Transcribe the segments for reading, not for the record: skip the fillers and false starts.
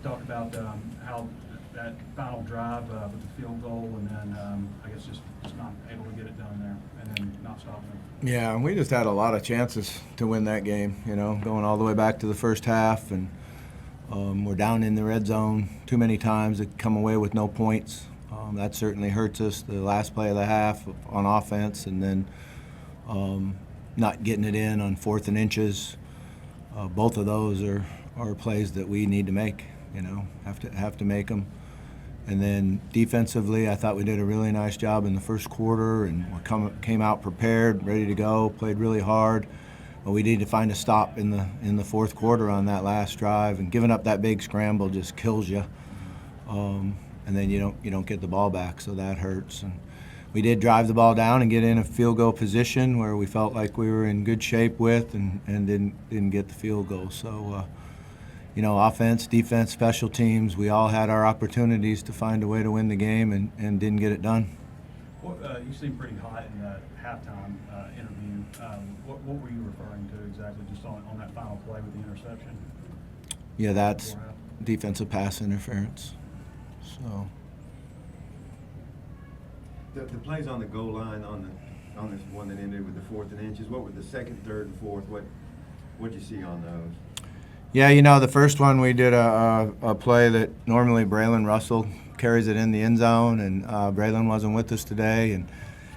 talk about how that final drive with the field goal, and then I guess just not able to get it done there, and then not stopping it. Yeah, we just had a lot of chances to win that game, going all the way back to the first half, and we're down in the red zone too many times to come away with no points. That certainly hurts us the last play of the half on offense, and then not getting it in on 4th and inches. Both of those are plays that we need to make, have to make them. And then defensively, I thought we did a really nice job in the first quarter, and we came out prepared, ready to go, played really hard. But we need to find a stop in the fourth quarter on that last drive, and giving up that big scramble just kills you. And then you don't get the ball back, so that hurts. And we did drive the ball down and get in a field goal position where we felt like we were in good shape with, and didn't get the field goal. So, offense, defense, special teams, we all had our opportunities to find a way to win the game, and didn't get it done. Well, you seemed pretty hot in that halftime interview. What were you referring to exactly, just on that final play with the interception? Yeah, that's defensive pass interference. So the plays on the goal line on this one that ended with the 4th and inches, what were the second, third, and fourth? What'd you see on those? Yeah, the first one we did a play that normally Braylon Russell carries it in the end zone, and Braylon wasn't with us today, and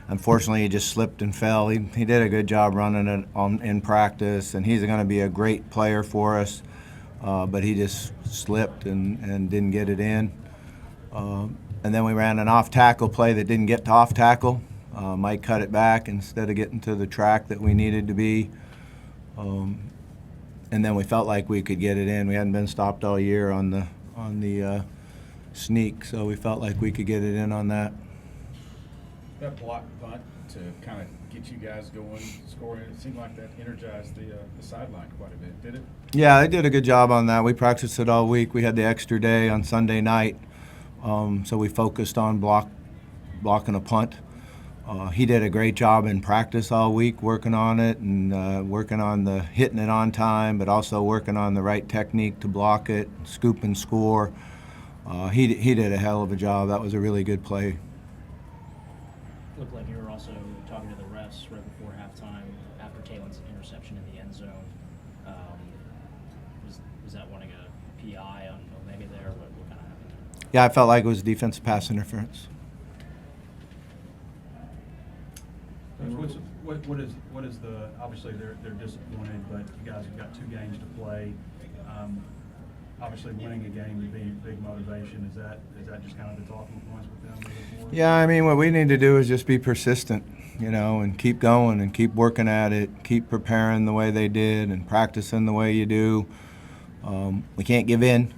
unfortunately he just slipped and fell. He did a good job running it in practice, and he's going to be a great player for us, but he just slipped and didn't get it in. And then we ran an off-tackle play that didn't get to off-tackle. Mike cut it back instead of getting to the track that we needed to be. And then we felt like we could get it in. We hadn't been stopped all year on the sneak, so we felt like we could get it in on that. That block punt to kind of get you guys going, scoring, it seemed like that energized the sideline quite a bit, did it? Yeah, they did a good job on that. We practiced it all week. We had the extra day on Sunday night, so we focused on blocking a punt. He did a great job in practice all week, working on it and working on the hitting it on time, but also working on the right technique to block it, scoop and score. He did a hell of a job. That was a really good play. Looked like you were also talking to the refs right before halftime after Taylor's interception in the end zone. Was that wanting a PI on Omega there? What kind of happened there? Yeah, I felt like it was defensive pass interference. What is the, obviously they're disappointed, but you guys have got 2 games to play. Obviously winning a game would be a big motivation. Is that just kind of the talking points with them moving forward? Yeah, I mean, what we need to do is just be persistent, and keep going and keep working at it, keep preparing the way they did and practicing the way you do. We can't give in.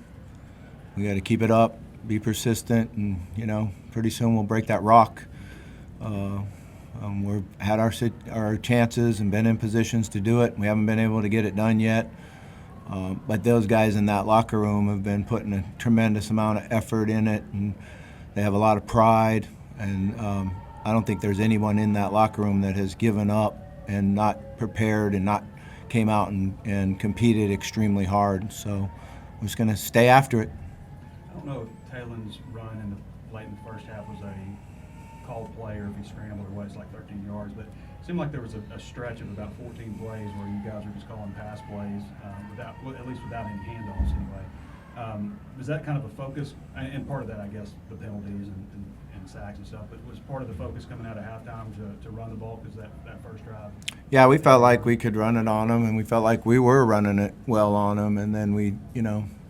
We got to keep it up, be persistent, and, pretty soon we'll break that rock. We've had our chances and been in positions to do it. We haven't been able to get it done yet. But those guys in that locker room have been putting a tremendous amount of effort in it, and they have a lot of pride. And I don't think there's anyone in that locker room that has given up and not prepared and not came out and competed extremely hard. So we're just going to stay after it. I don't know if Taylor's run late in the first half was a called play or if he scrambled or what. It's like 13 yards, but it seemed like there was a stretch of about 14 plays where you guys were just calling pass plays at least without any handoffs anyway. Was that kind of a focus? And part of that, I guess, the penalties and sacks and stuff, but was part of the focus coming out of halftime to run the ball because that first drive? Yeah, we felt like we could run it on them, and we felt like we were running it well on them, and then we,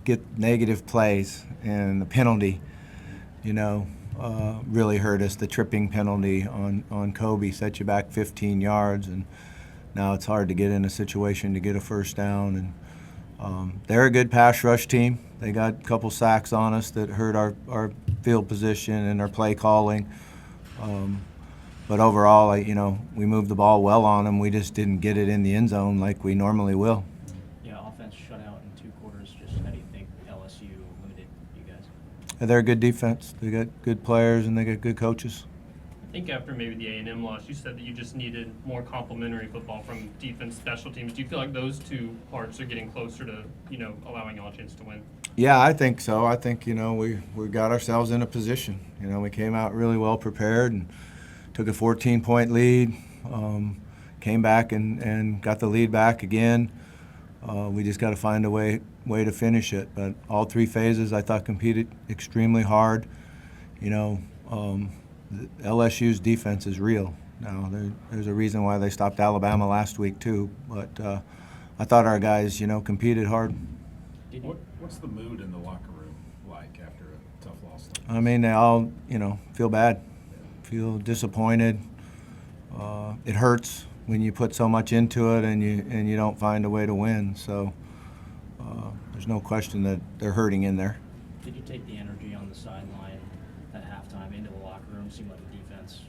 get negative plays, and the penalty, really hurt us. The tripping penalty on Kobe set you back 15 yards, and now it's hard to get in a situation to get a first down. And they're a good pass rush team. They got a couple sacks on us that hurt our field position and our play calling. But overall, we moved the ball well on them. We just didn't get it in the end zone like we normally will. Yeah, offense shut out in 2 quarters. Just how do you think LSU limited you guys? They're a good defense. They got good players and they got good coaches. I think after maybe the A&M loss, you said that you just needed more complementary football from defense, special teams. Do you feel like those two parts are getting closer to, allowing y'all a chance to win? Yeah, I think so. I think, we got ourselves in a position. We came out really well prepared and took a 14-point lead, came back and got the lead back again. We just got to find a way to finish it. But all three phases, I thought, competed extremely hard. LSU's defense is real. Now, there's a reason why they stopped Alabama last week too. But I thought our guys, competed hard. What's the mood in the locker room like after a tough loss like this? I mean, they all, feel bad, feel disappointed. It hurts when you put so much into it and you don't find a way to win. So there's no question that they're hurting in there. Did you take the energy on the sideline at halftime into the locker room? Seemed like the defense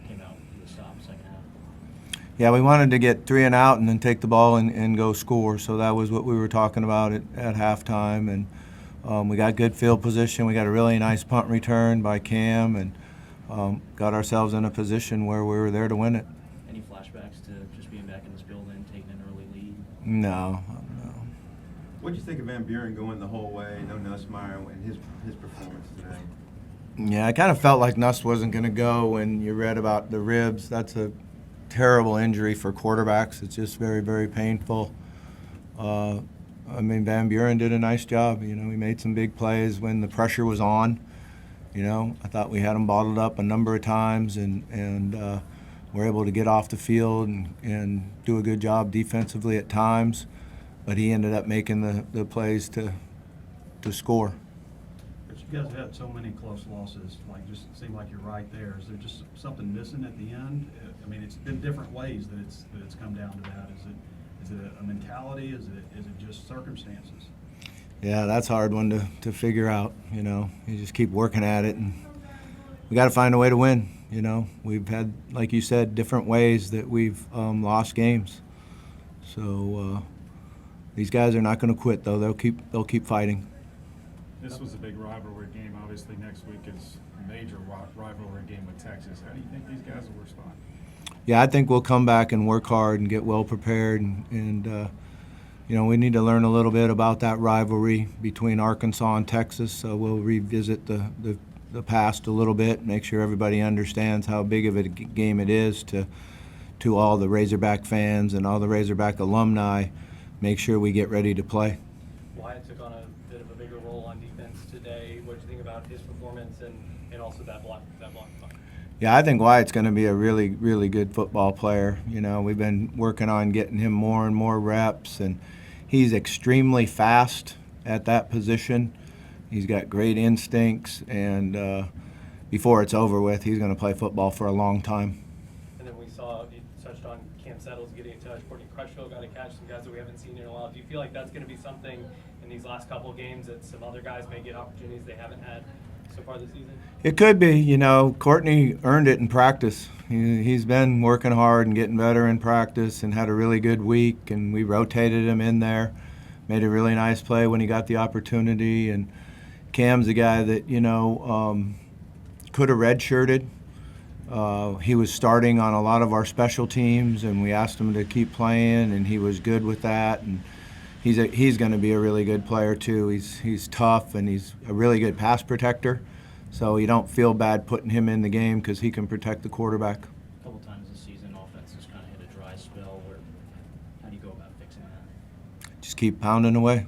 came out with a stop second half. Yeah, we wanted to get 3 and out and then take the ball and go score. So that was what we were talking about at halftime. And we got good field position. We got a really nice punt return by Cam and got ourselves in a position where we were there to win it. Any flashbacks to just being back in this building, taking an early lead? No. What'd you think of Van Buren going the whole way? No Nussmeier and his performance today. Yeah, I kind of felt like Nuss wasn't going to go when you read about the ribs. That's a terrible injury for quarterbacks. It's just very, very painful. Van Buren did a nice job. He made some big plays when the pressure was on. I thought we had him bottled up a number of times and were able to get off the field and do a good job defensively at times. But he ended up making the plays to score. But you guys have had so many close losses, just seem like you're right there. Is there just something missing at the end? I mean, it's been different ways that it's come down to that. Is it a mentality? Is it just circumstances? Yeah, that's a hard one to figure out. You just keep working at it, and we got to find a way to win. We've had, like you said, different ways that we've lost games. So these guys are not going to quit, though. They'll keep fighting. This was a big rivalry game. Obviously, next week is a major rivalry game with Texas. How do you think these guys will respond? Yeah, I think we'll come back and work hard and get well prepared, and we need to learn a little bit about that rivalry between Arkansas and Texas. So we'll revisit the past a little bit, make sure everybody understands how big of a game it is to all the Razorback fans and all the Razorback alumni. Make sure we get ready to play. Wyatt took on a bit of a bigger role on defense today. What do you think about his performance and also that block punt? Yeah, I think Wyatt's going to be a really, really good football player. We've been working on getting him more and more reps, and he's extremely fast at that position. He's got great instincts, and before it's over with, he's going to play football for a long time. And then we saw, you touched on Cam Settles getting a touch. Courtney Crutchfield got to catch some guys that we haven't seen in a while. Do you feel like that's going to be something in these last couple of games that some other guys may get opportunities they haven't had so far this season? It could be. Courtney earned it in practice. He's been working hard and getting better in practice and had a really good week, and we rotated him in there. Made a really nice play when he got the opportunity, and Cam's a guy that, could have redshirted. He was starting on a lot of our special teams, and we asked him to keep playing, and he was good with that. And he's going to be a really good player too. He's tough, and he's a really good pass protector. So you don't feel bad putting him in the game because he can protect the quarterback. A couple times this season, offense has kind of hit a dry spell. How do you go about fixing that? Just keep pounding away.